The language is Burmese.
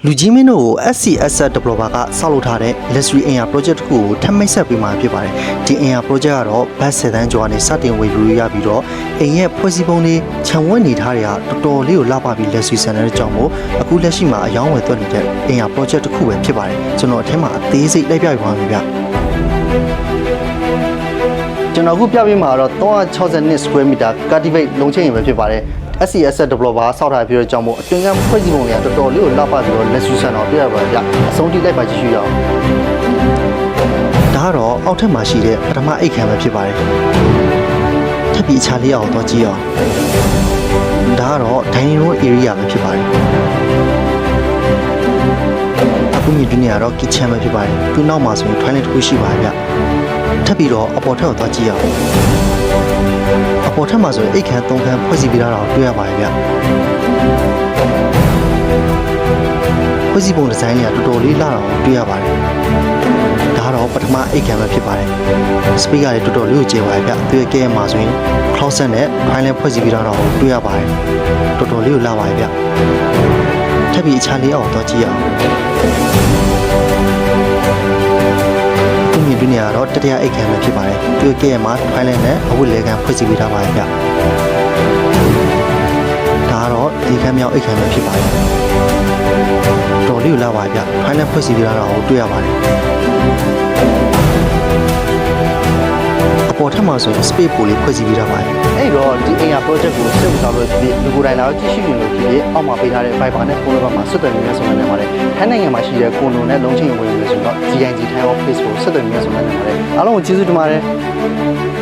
လူကြီးမင်းတို့ကို SCS developer ကဆောက်လုပ်ထားတဲ့ luxury area project တစ်ခုကိုထပ်မိတ်ဆက်ပေးမှာဖြစ်ပါတယ်။ဒီ area project ကတော့ ဘတ်10 တန်းကျော်ကနေစတင်ဝယ်ယူရပြီးတော့အိမ်ရဲ့ဖွဲ့စည်းပုံလေးခြံဝဲနေထားတွေကတော်တော်လေးကိုလှပပြီး luxury ဆန်တဲ့အကြောင်းကိုအခုလက်ရှိမှာအယောင်းဝယ်သွက်နေတဲ့ area project တစ်ခုပဲဖြစ်ပါတယ်။ကျွန်တော်အထက်မှာအသေးစိတ်လိုက်ပြပြပါမယ်ဗျ။ကျွန်တော်အခုပြပေးမှာတော့362 square meter cultivate လုံးချင်းရင်ပဲဖြစ်ပါတယ်။ SCS developer ဆောက်ထားပြီးတော့ကြောင့်မို့အတွင်းကဖွဲ့စည်းပုံတွေကတော်တော်လေးကိုလှပပြီးတော့ luxury ဆန်တော့ပြရပါဗျ။အဆုံးထိလိုက်ပါကြည့်ရှုရအောင်။ဒါကတော့အောက်ထပ်မှာရှိတဲ့ပထမအိတ်ခံပဲဖြစ်ပါတယ်။ထပ်ပြီးအခြားလေးအောင်တော့ကြည့်အောင်။ဒါကတော့ dining room area ပဲဖြစ်ပါတယ်။အခုမြင်တွေ့နေရတော့ kitchen ပဲဖြစ်ပါတယ်။သူ့နောက်မှာဆိုရင် toilet တစ်ခုရှိပါဗျ။ထပ်ပြီးတော့အပေါ်ထပ်ကိုသွားကြည့်အောင်။အပေါ်ထပ်မှာဆိုရင်အိတ်ခမ်း3ခမ်းဖွဲ့စည်းပေးထားတာကိုတွေ့ရပါတယ်ဗျဖွဲ့စည်းပုံဒီဇိုင်းလေးကတော်တော်လေးလှတာကိုတွေ့ရပါတယ်ဒါကတော့ပထမအိတ်ခမ်းပဲဖြစ်ပါတယ်စပိတ်ကလည်းတော်တော်လေးကိုကျယ်ပါတယ်ဗျသူရဲ့ကဲမှာဆိုရင် closet နဲ့ toilet ဖွဲ့စည်းပေးထားတာကိုတွေ့ရပါတယ်တော်တော်လေးကိုလှပါတယ်ဗျထပ်ပြီးအခြားလေးအောင်တော့ကြည့်ရအောင်မြင်တွေ့နေရတော့တတိယအိတ်ခံပဲဖြစ်ပါတယ်။သူ့ရဲ့မှာ toilet နဲ့အဝတ်လဲခံဖွဲ့စည်းပေးထားပါတယ်ဗျ။ဒါကတော့ဒီခန်းမြောက်အိတ်ခံပဲဖြစ်ပါတယ်။တော်လေးကိုလာပါဗျ။ toilet ဖွဲ့စည်းပေးထားတာကိုတွေ့ရပါတယ်။အပေါ်ထပ်မှာဆိုရင် space ပိုလေးဖွဲ့စည်းပေးထားပါတယ်။အဲ့တော့ဒီအိမ်ယာ project ကိုစိတ်ဝင်စားလို့ဖြစ်ဖြစ်လူကိုယ်တိုင်လာကြည့်ရှုနေလို့ဖြစ်ဖြစ်အောက်မှာပေးထားတဲ့ Viber နဲ့ဖုန်းနံပါတ်မှာဆက်သွယ်နေရဆိုနေပါတယ်။ထိုင်းနိုင်ငံမှာရှိတဲ့ကွန်ဒိုနဲ့လုံးချင်းဝယ်ယူလို့ဆိုတော့ GIG Thai Office ကိုဆက်သွယ်နေရဆိုနေပါတယ်။အားလုံးကိုကျေးဇူးတင်ပါတယ်။